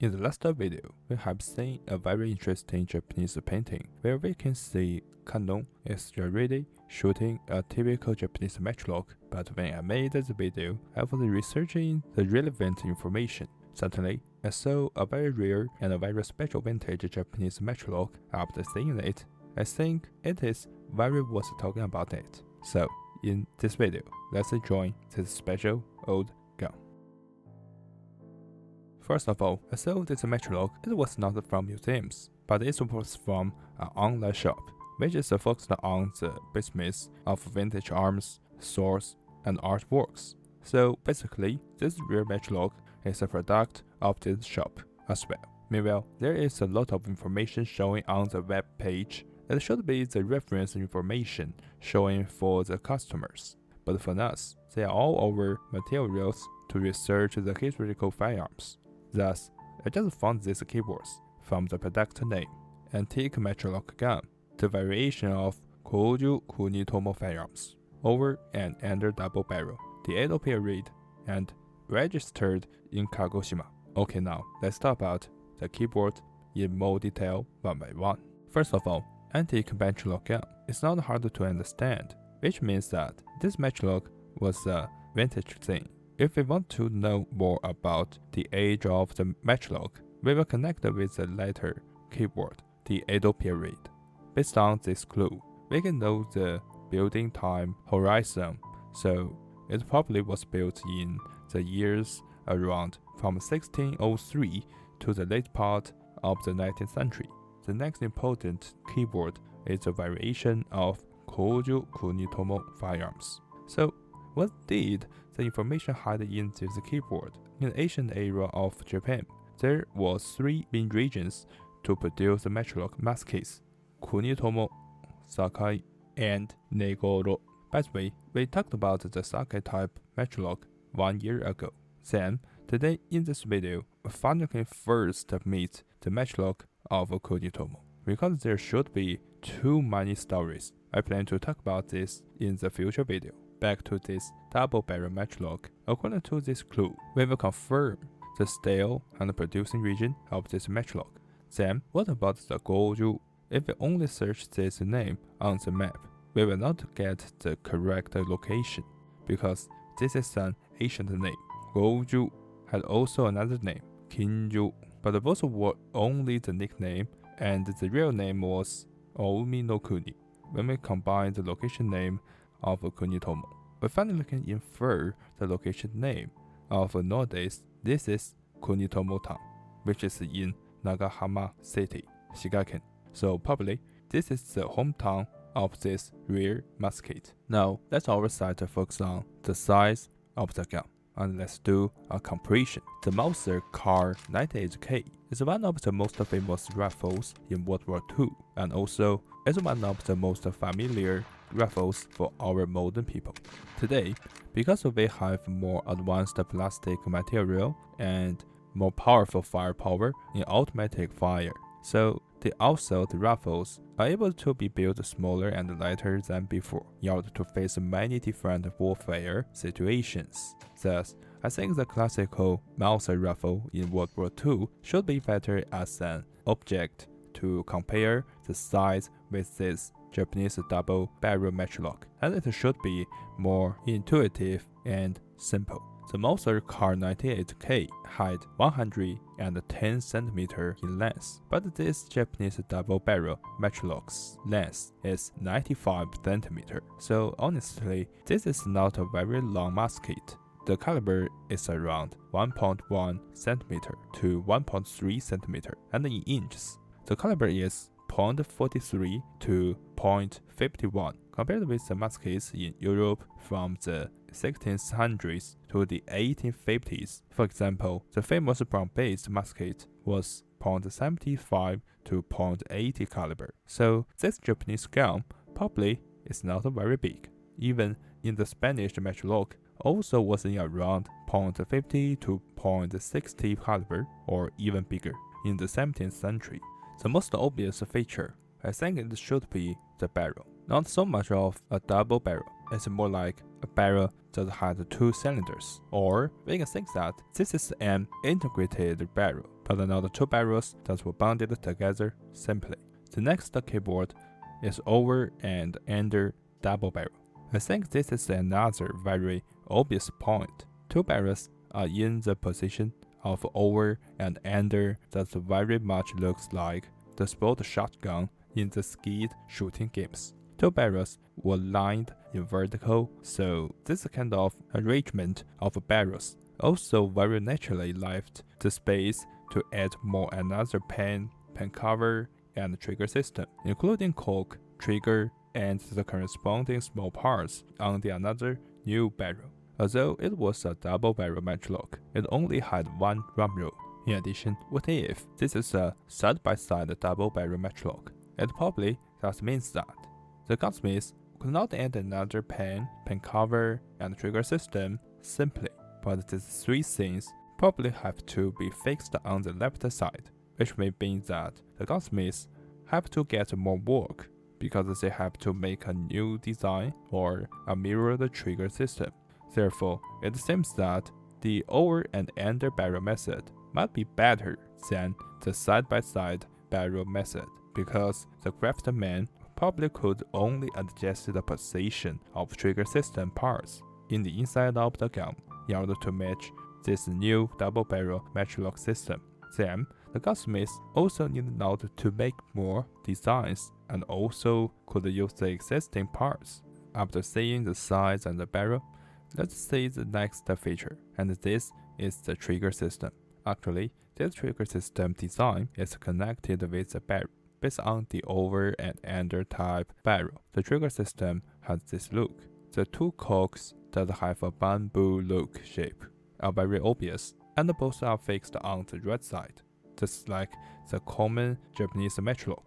In the last video, we have seen a very interesting Japanese painting where we can see Canon is already shooting a typical Japanese matchlock, but when I made the video, I was researching the relevant information. Suddenly, I saw a very rare and a very special vintage Japanese matchlock. After seeing it, I think it is very worth talking about it. So, in this video, let's enjoy this special old gun. First of all, I saw this matchlock. It was not from museums, but it was from an online shop, which is focused on the business of vintage arms, swords, and artworks. So basically, this rare matchlock is a product of this shop as well. Meanwhile, there is a lot of information showing on the web page. It should be the reference information showing for the customers. But for us, they are all over materials to research the historical firearms. Thus, I just found these keywords from the product name, antique matchlock gun, the variation of Koju Kunitomo firearms, over and under double barrel, the Edo period, and registered in Kagoshima. Okay, now let's talk about the keyboard in more detail one by one. First of all, antique matchlock gun is not hard to understand, which means that this matchlock was a vintage thing. If we want to know more about the age of the matchlock, we will connect with the latter keyword, the Edo period. Based on this clue, we can know the building time horizon, so it probably was built in the years around from 1603 to the late part of the 19th century. The next important keyword is the variation of Koju Kunitomo firearms. So, what did the information hide in this keyboard? In the ancient era of Japan, there was 3 main regions to produce the matchlock muskets: Kunitomo, Sakai, and Negoro. By the way, we talked about the Sakai type matchlock 1 year ago. Then, today in this video, we finally first meet the matchlock of Kunitomo. Because there should be too many stories, I plan to talk about this in the future video. Back to this double barrel matchlock. According to this clue, we will confirm the style and the producing region of this matchlock. Then, what about the Goju? If we only search this name on the map, we will not get the correct location, because this is an ancient name. Goju had also another name, Kinju, but both were only the nickname, and the real name was Oumi no Kuni. When we combine the location name of Kunitomo, we finally can infer the location name of nowadays. This is Kunitomo Town, which is in Nagahama City, Shigaken. So probably this is the hometown of this rare musket. Now let's our side to focus on the size of the gun, and let's do a comparison. The Mauser Car 98K is one of the most famous rifles in World War II, and also is one of the most familiar rifles for our modern people. Today, because we have more advanced plastic material and more powerful firepower in automatic fire, so the assault rifles are able to be built smaller and lighter than before in order to face many different warfare situations. Thus, I think the classical Mauser rifle in World War II should be better as an object to compare the size with this Japanese double barrel matchlock, and it should be more intuitive and simple. The Mauser Car 98K had 110 cm in length, but this Japanese double barrel matchlock's length is 95 cm. So honestly, this is not a very long musket. The caliber is around 1.1 cm to 1.3 cm, and in inches, the caliber is 0.43 to 0.51, compared with the muskets in Europe from the 1600s to the 1850s. For example, the famous brown-based musket was 0.75 to 0.80 caliber. So this Japanese gun probably is not very big. Even in the Spanish matchlock also was in around 0.50 to 0.60 caliber, or even bigger, in the 17th century. The most obvious feature, I think it should be the barrel. Not so much of a double barrel, it's more like a barrel that has 2 cylinders. Or we can think that this is an integrated barrel, but not two barrels that were bonded together simply. The next keyboard is over and under double barrel. I think this is another very obvious point. Two barrels are in the position of over and under that very much looks like the sport shotgun in the skeet shooting games. Two barrels were lined in vertical, so this kind of arrangement of barrels also very naturally left the space to add more another pen cover, and trigger system, including cork, trigger, and the corresponding small parts on the another new barrel. Although it was a double barrel matchlock, it only had one drum roll. In addition, what if this is a side-by-side double barrel matchlock? It probably just means that the gunsmith could not add another pen cover, and trigger system simply, but these three things probably have to be fixed on the left side, which may mean that the gunsmiths have to get more work because they have to make a new design or a mirrored trigger system. Therefore, it seems that the over and under barrel method might be better than the side-by-side barrel method because the craftsman probably could only adjust the position of trigger system parts in the inside of the gun in order to match this new double barrel matchlock system. Then, the gunsmiths also need not to make more designs and also could use the existing parts. After seeing the size and the barrel, let's see the next feature, and this is the trigger system. Actually, this trigger system design is connected with the barrel. Based on the over and under type barrel, the trigger system has this look. The two corks that have a bamboo look shape are very obvious, and both are fixed on the right side, just like the common Japanese matchlock.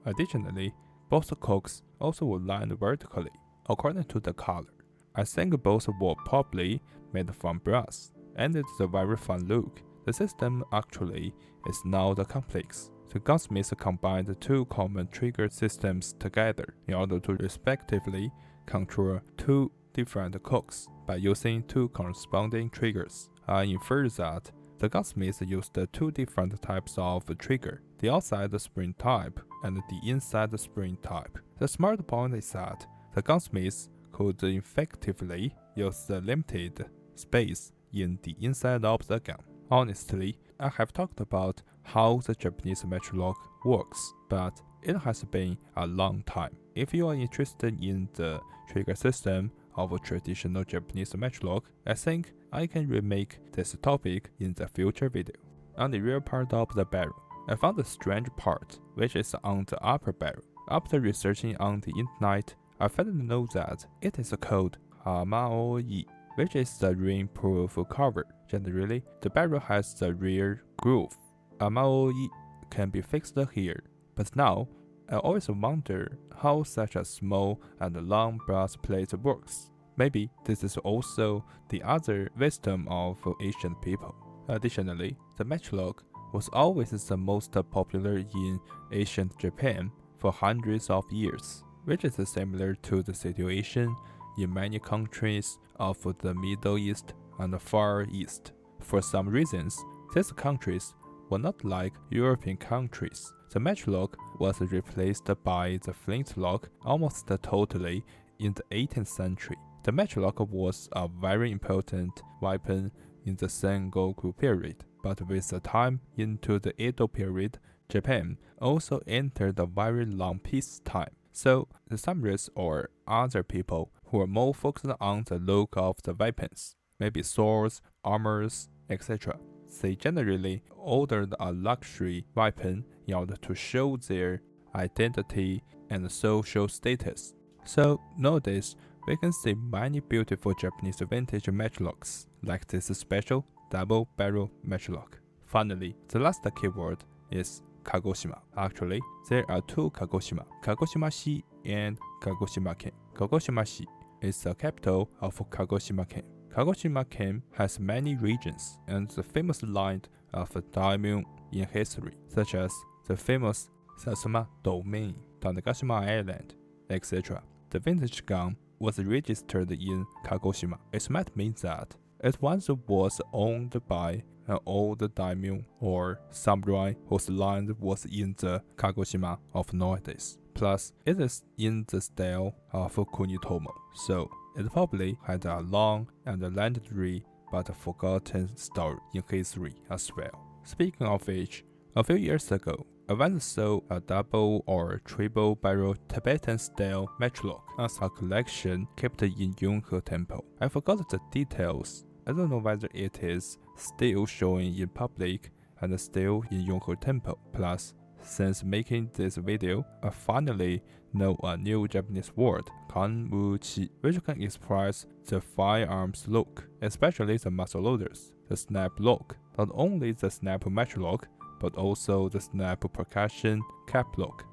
Additionally, both corks also were lined vertically, according to the color. I think both were probably made from brass, and it's a very fun look. The system actually is not complex. The gunsmiths combined the two common trigger systems together in order to respectively control two different corks by using two corresponding triggers. I infer that the gunsmiths used two different types of trigger, the outside spring type and the inside spring type. The smart point is that the gunsmiths could effectively use the limited space in the inside of the gun. Honestly, I have talked about how the Japanese matchlock works, but it has been a long time. If you are interested in the trigger system of a traditional Japanese matchlock, I think I can remake this topic in the future video. On the rear part of the barrel, I found a strange part, which is on the upper barrel. After researching on the internet, I finally know that it is called hamaoi, which is the rain-proof cover. Generally, the barrel has the rear groove. Hamaoi can be fixed here, but now I always wonder how such a small and long brass plate works. Maybe this is also the other wisdom of ancient people. Additionally, the matchlock was always the most popular in ancient Japan for hundreds of years, which is similar to the situation in many countries of the Middle East and Far East. For some reasons, these countries were not like European countries. The matchlock was replaced by the flintlock almost totally in the 18th century. The matchlock was a very important weapon in the Sengoku period, but with the time into the Edo period, Japan also entered a very long peace time. So the samurais or other people who were more focused on the look of the weapons, maybe swords, armors, etc., they generally ordered a luxury weapon in order to show their identity and social status. So nowadays, we can see many beautiful Japanese vintage matchlocks, like this special double barrel matchlock. Finally, the last keyword is Kagoshima. Actually, there are two Kagoshima, Kagoshima-shi and Kagoshima-ken. Kagoshima-shi is the capital of Kagoshima-ken. Kagoshima-ken has many regions and the famous line of daimyo in history, such as the famous Satsuma domain, Tanegashima Island, etc. The vintage gun was registered in Kagoshima. It might mean that it once was owned by an old daimyo or samurai whose land was in the Kagoshima of nowadays. Plus, it is in the style of Kunitomo, so it probably had a long and legendary but forgotten story in history as well. Speaking of which, a few years ago, I once saw a double or triple barrel Tibetan style matchlock as a collection kept in Yunhe Temple. I forgot the details. I don't know whether it is still showing in public and still in Yunhe Temple. Plus, since making this video, I finally know a new Japanese word, kanmuchi, which can express the firearms look, especially the muzzle loaders, the snap lock. Not only the snap matchlock, but also the snap percussion cap lock.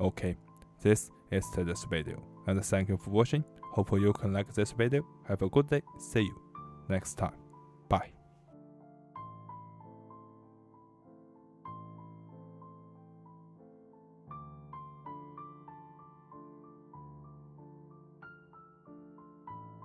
Okay, this is today's video, and thank you for watching. Hope you can like this video. Have a good day. See you next time. Bye.